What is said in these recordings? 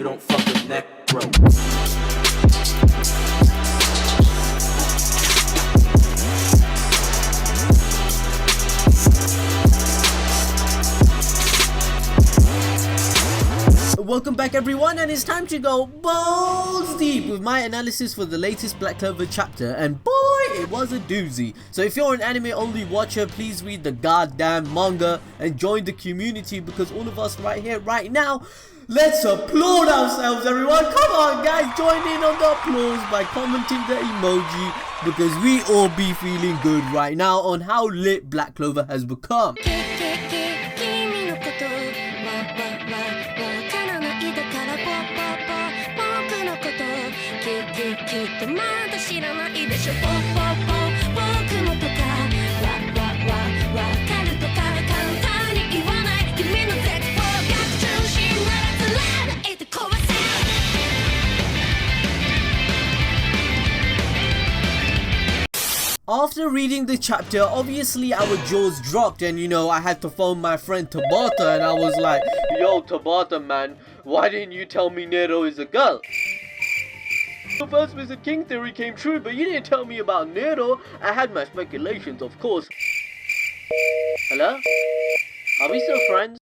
You don't fuck with Necro. Welcome back everyone, and it's time to go balls deep with my analysis for the latest Black Clover chapter, and boy, it was a doozy. So if you're an anime only watcher, please read the goddamn manga and join the community, because all of us right here, right now, let's applaud ourselves everyone. Come on guys, join in on the applause by commenting the emoji, because we all be feeling good right now on how lit Black Clover has become. After reading the chapter, obviously our jaws dropped, and you know, I had to phone my friend Tabata, and I was like, yo Tabata man, why didn't you tell me Nero is a girl? The first visit king theory came true, but you didn't tell me about Nero. I had my speculations, of course. Hello? Are we still friends?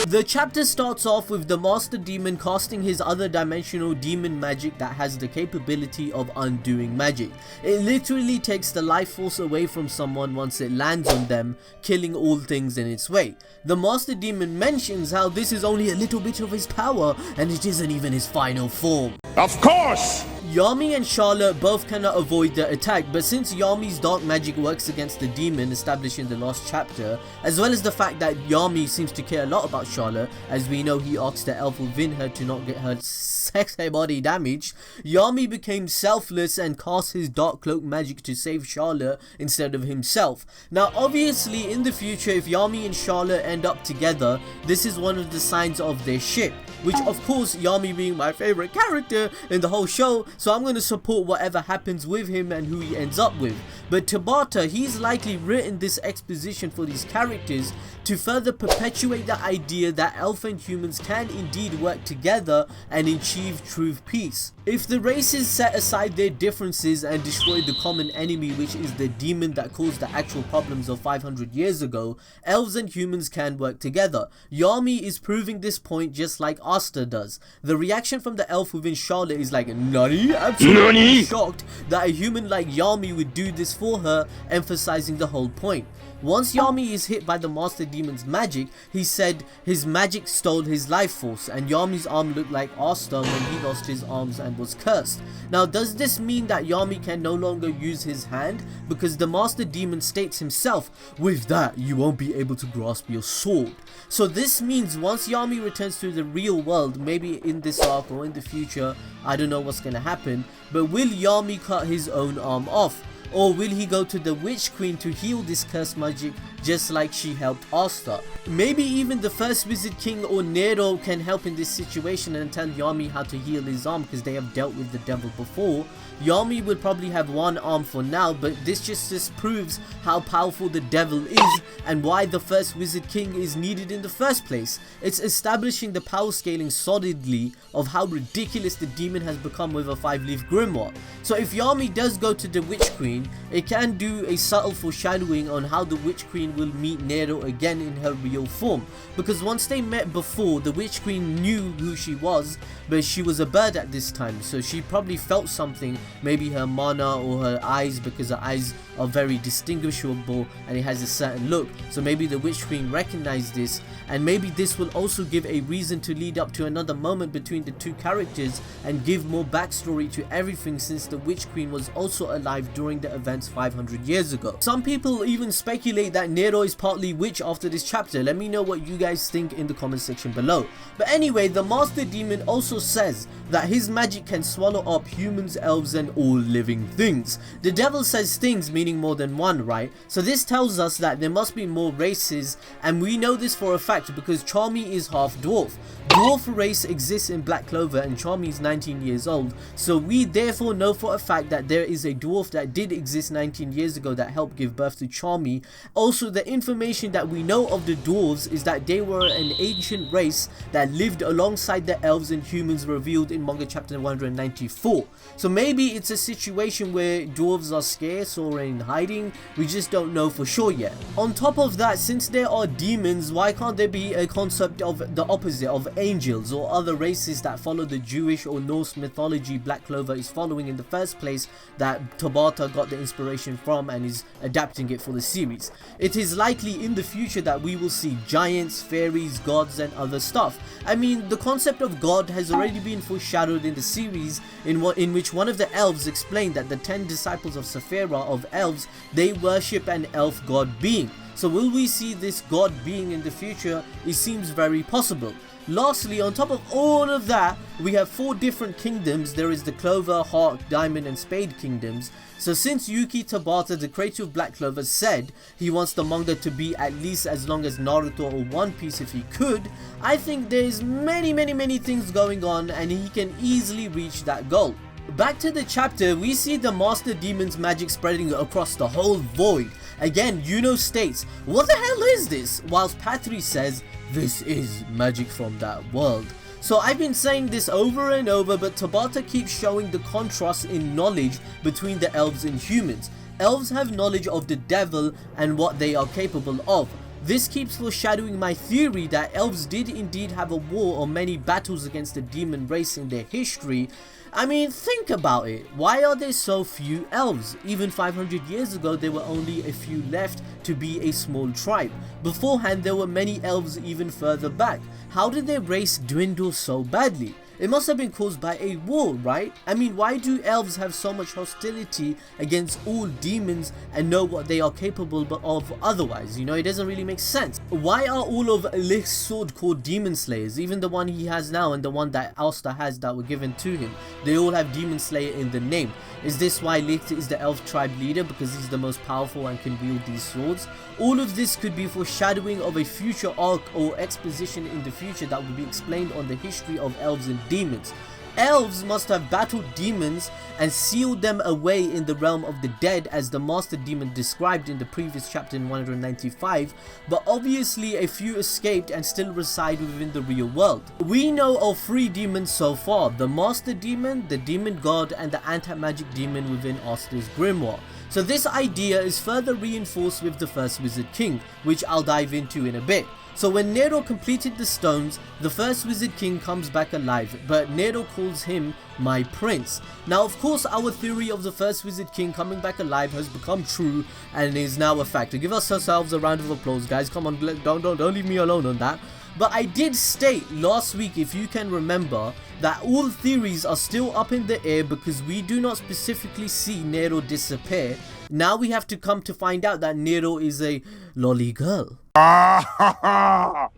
The chapter starts off with the Master Demon casting his other dimensional demon magic that has the capability of undoing magic. It literally takes the life force away from someone once it lands on them, killing all things in its way. The Master Demon mentions how this is only a little bit of his power and it isn't even his final form. Of course! Yami and Charlotte both cannot avoid the attack, but since Yami's dark magic works against the demon established in the last chapter, as well as the fact that Yami seems to care a lot about Charlotte, as we know he asked the elf within her to not get her sexy body damaged, Yami became selfless and cast his dark cloak magic to save Charlotte instead of himself. Now obviously in the future, if Yami and Charlotte end up together, this is one of the signs of their ship, which of course, Yami being my favorite character in the whole show, so I'm going to support whatever happens with him and who he ends up with. But Tabata, he's likely written this exposition for these characters to further perpetuate the idea that elf and humans can indeed work together and achieve true peace. If the races set aside their differences and destroy the common enemy, which is the demon that caused the actual problems of 500 years ago, elves and humans can work together. Yami is proving this point just like Asta does. The reaction from the elf within Charlotte is like, Nani? Absolutely shocked that a human like Yami would do this for her, emphasizing the whole point. Once Yami is hit by the Master Demon's magic, he said his magic stole his life force, and Yami's arm looked like Asta when he lost his arms and was cursed. Now does this mean that Yami can no longer use his hand? Because the Master Demon states himself, with that you won't be able to grasp your sword. So this means once Yami returns to the real world, maybe in this arc or in the future, I don't know what's gonna happen, but will Yami cut his own arm off? Or will he go to the Witch Queen to heal this cursed magic just like she helped Asta? Maybe even the first Wizard King or Nero can help in this situation and tell Yami how to heal his arm, because they have dealt with the devil before. Yami would probably have one arm for now, but this just proves how powerful the devil is and why the first Wizard King is needed in the first place. It's establishing the power scaling solidly of how ridiculous the demon has become with a 5-leaf grimoire. So if Yami does go to the Witch Queen, it can do a subtle foreshadowing on how the Witch Queen will meet Nero again in her real form, because once they met before, the Witch Queen knew who she was, but she was a bird at this time, so she probably felt something, maybe her mana or her eyes, because her eyes are very distinguishable and it has a certain look. So maybe the Witch Queen recognized this, and maybe this will also give a reason to lead up to another moment between the two characters and give more backstory to everything, since the Witch Queen was also alive during the events 500 years ago. Some people even speculate that Nero is partly witch after this chapter. Let me know what you guys think in the comment section below. But anyway, the Master Demon also says that his magic can swallow up humans, elves and all living things. The devil says things, meaning more than one, right? So this tells us that there must be more races, and we know this for a fact because Charmy is half dwarf. Dwarf race exists in Black Clover and Charmy is 19 years old, so we therefore know for a fact that there is a dwarf that did exist 19 years ago that helped give birth to Charmy. Also, the information that we know of the dwarves is that they were an ancient race that lived alongside the elves and humans revealed in manga chapter 194. So maybe it's a situation where dwarves are scarce or in hiding, we just don't know for sure yet. On top of that, since there are demons, why can't there be a concept of the opposite of angels or other races that follow the Jewish or Norse mythology Black Clover is following in the first place, that Tabata got the inspiration from and is adapting it for the series? It is likely in the future that we will see giants, fairies, gods and other stuff. I mean, the concept of God has already been foreshadowed in the series in which one of the elves explained that the 10 disciples of Sephira of elves, they worship an elf god being. So will we see this god being in the future? It seems very possible. Lastly, on top of all of that, we have 4 different kingdoms. There is the Clover, Heart, Diamond and Spade kingdoms. So since Yuki Tabata, the creator of Black Clover, said he wants the manga to be at least as long as Naruto or One Piece if he could, I think there's many things going on and he can easily reach that goal. Back to the chapter, we see the Master Demon's magic spreading across the whole void. Again, Yuno states, "What the hell is this?" whilst Patri says, "This is magic from that world." So I've been saying this over and over, but Tabata keeps showing the contrast in knowledge between the elves and humans. Elves have knowledge of the devil and what they are capable of. This keeps foreshadowing my theory that elves did indeed have a war or many battles against the demon race in their history. I mean, think about it. Why are there so few elves? Even 500 years ago, there were only a few left to be a small tribe. Beforehand, there were many elves even further back. How did their race dwindle so badly? It must have been caused by a war, right? I mean, why do elves have so much hostility against all demons and know what they are capable of otherwise? You know, it doesn't really make sense. Why are all of Licht's sword called Demon Slayers? Even the one he has now and the one that Asta has that were given to him. They all have Demon Slayer in the name. Is this why Licht is the elf tribe leader, because he's the most powerful and can wield these swords? All of this could be foreshadowing of a future arc or exposition in the future that will be explained on the history of elves and demons. Elves must have battled demons and sealed them away in the realm of the dead, as the Master Demon described in the previous chapter in 195, but obviously a few escaped and still reside within the real world. We know of 3 demons so far: the Master Demon, the Demon God and the Anti-Magic Demon within Asta's grimoire. So this idea is further reinforced with the first Wizard King, which I'll dive into in a bit. So when Nero completed the stones, the first Wizard King comes back alive, but Nero calls him my prince. Now of course our theory of the first Wizard King coming back alive has become true and is now a fact. Give ourselves a round of applause, guys. Come on, don't leave me alone on that. But I did state last week, if you can remember, that all theories are still up in the air because we do not specifically see Nero disappear. Now we have to come to find out that Nero is a lolly girl. Oh,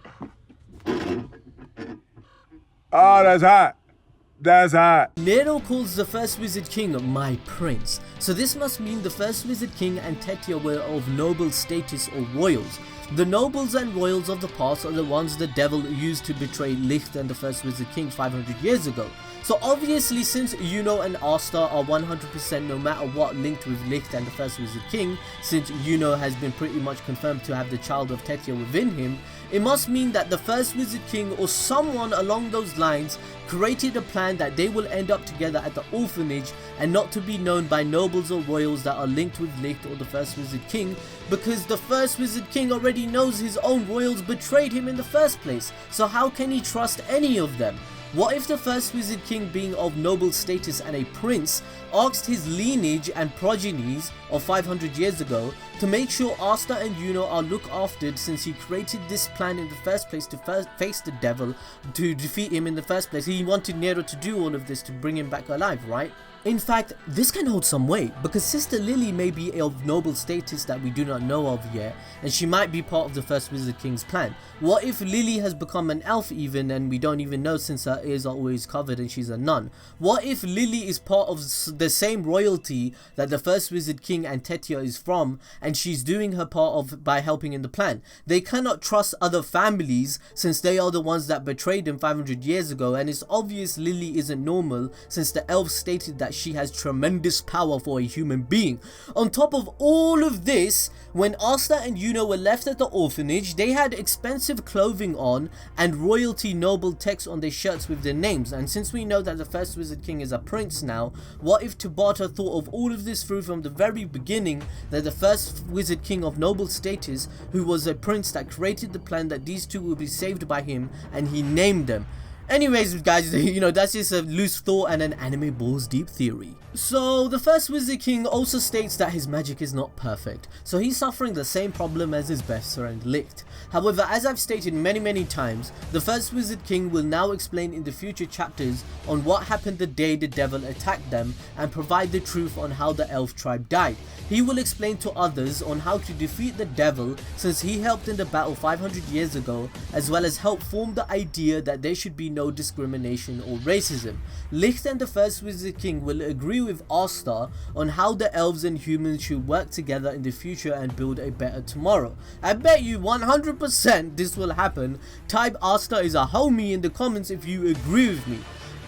that's hot. That's hot. Nero calls the first Wizard King my prince. So this must mean the first Wizard King and Tetia were of noble status or royals. The nobles and royals of the past are the ones the devil used to betray Licht and the first Wizard King 500 years ago. So obviously, since Yuno and Asta are 100% no matter what linked with Licht and the first Wizard King, since Yuno has been pretty much confirmed to have the child of Tetia within him, it must mean that the first Wizard King or someone along those lines created a plan that they will end up together at the orphanage and not to be known by nobles or royals that are linked with Licht or the first Wizard King, because the first Wizard King already knows his own royals betrayed him in the first place, so how can he trust any of them? What if the first Wizard King, being of noble status and a prince, asked his lineage and progenies of 500 years ago to make sure Asta and Yuno are looked after, since he created this plan in the first place to face the devil, to defeat him in the first place? He wanted Nero to do all of this to bring him back alive, right? In fact, this can hold some weight, because Sister Lily may be of noble status that we do not know of yet, and she might be part of the first Wizard King's plan. What if Lily has become an elf even, and we don't even know since her ears are always covered and she's a nun? What if Lily is part of the same royalty that the first Wizard King and Tetia is from, and she's doing her part of by helping in the plan? They cannot trust other families since they are the ones that betrayed them 500 years ago, and it's obvious Lily isn't normal since the elves stated that she has tremendous power for a human being. On top of all of this, when Asta and Yuno were left at the orphanage, they had expensive clothing on and royalty noble text on their shirts with their names. And since we know that the first Wizard King is a prince now, what if Tabata thought of all of this through from the very beginning, that the first Wizard King of noble status, who was a prince that created the plan that these two will be saved by him, and he named them. Anyways guys, that's just a loose thought and an anime balls deep theory. So the first Wizard King also states that his magic is not perfect, so he's suffering the same problem as his best friend Licht. However, as I've stated many times, the first Wizard King will now explain in the future chapters on what happened the day the devil attacked them and provide the truth on how the elf tribe died. He will explain to others on how to defeat the devil, since he helped in the battle 500 years ago, as well as help form the idea that there should be no discrimination or racism. Licht and the first Wizard King will agree with Asta on how the elves and humans should work together in the future and build a better tomorrow. I bet you 100% this will happen. Type Asta is a homie in the comments if you agree with me.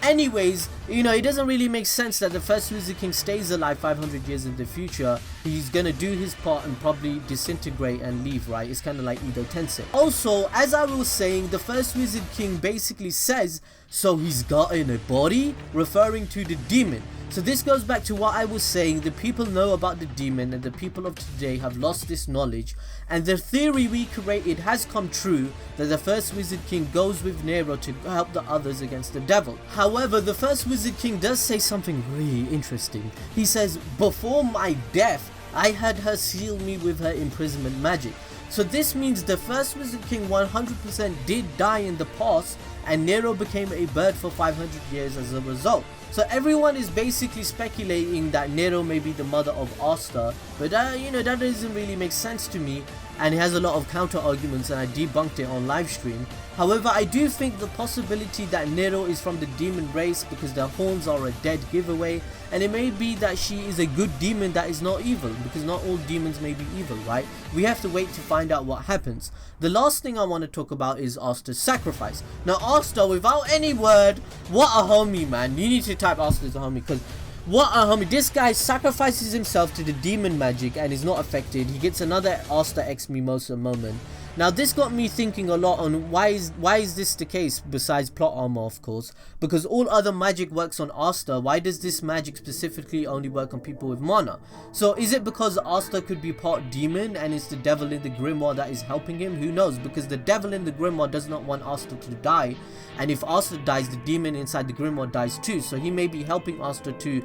Anyways, it doesn't really make sense that the first Wizard King stays alive 500 years in the future. He's gonna do his part and probably disintegrate and leave, right? It's kind of like Edo Tensei. Also, as I was saying, the first Wizard King basically says, so he's gotten a body, referring to the demon. So this goes back to what I was saying, the people know about the demon and the people of today have lost this knowledge, and the theory we created has come true, that the first Wizard King goes with Nero to help the others against the devil. However, the first Wizard King does say something really interesting. He says, before my death, I had her seal me with her imprisonment magic. So this means the first Wizard King 100% did die in the past, and Nero became a bird for 500 years as a result. So everyone is basically speculating that Nero may be the mother of Asta, but that doesn't really make sense to me, and it has a lot of counter arguments, and I debunked it on live stream. However, I do think the possibility that Nero is from the demon race because their horns are a dead giveaway, and it may be that she is a good demon that is not evil, because not all demons may be evil, right? We have to wait to find out what happens. The last thing I want to talk about is Asta's sacrifice. Now Asta, without any word, what a homie, man. You need to type Asta as a homie, because what a homie. This guy sacrifices himself to the demon magic and is not affected. He gets another Asta x Mimosa moment. Now this got me thinking a lot on why is this the case, besides plot armor of course, because all other magic works on Asta. Why does this magic specifically only work on people with mana? So is it because Asta could be part demon and it's the devil in the grimoire that is helping him? Who knows, because the devil in the grimoire does not want Asta to die, and if Asta dies, the demon inside the grimoire dies too, so he may be helping Asta to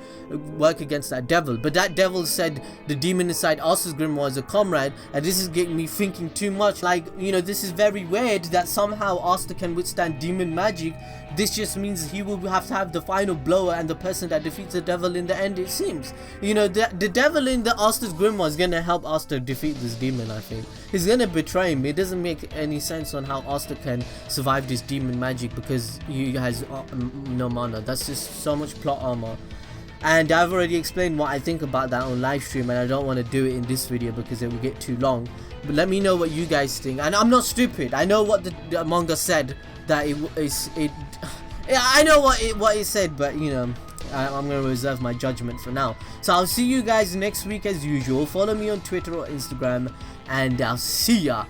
work against that devil. But that devil said the demon inside Asta's grimoire is a comrade, and this is getting me thinking too much. Like, this is very weird that somehow Asta can withstand demon magic. This just means he will have to have the final blow and the person that defeats the devil in the end, it seems. The devil in the Asta's grimoire is gonna help Asta defeat this demon, I think. He's gonna betray him. It doesn't make any sense on how Asta can survive this demon magic because he has no mana. That's just so much plot armor. And I've already explained what I think about that on live stream, and I don't want to do it in this video because it will get too long. But let me know what you guys think. And I'm not stupid. I know what the manga said, that yeah, I know what it said, but I'm gonna reserve my judgment for now. So I'll see you guys next week as usual. Follow me on Twitter or Instagram, and I'll see ya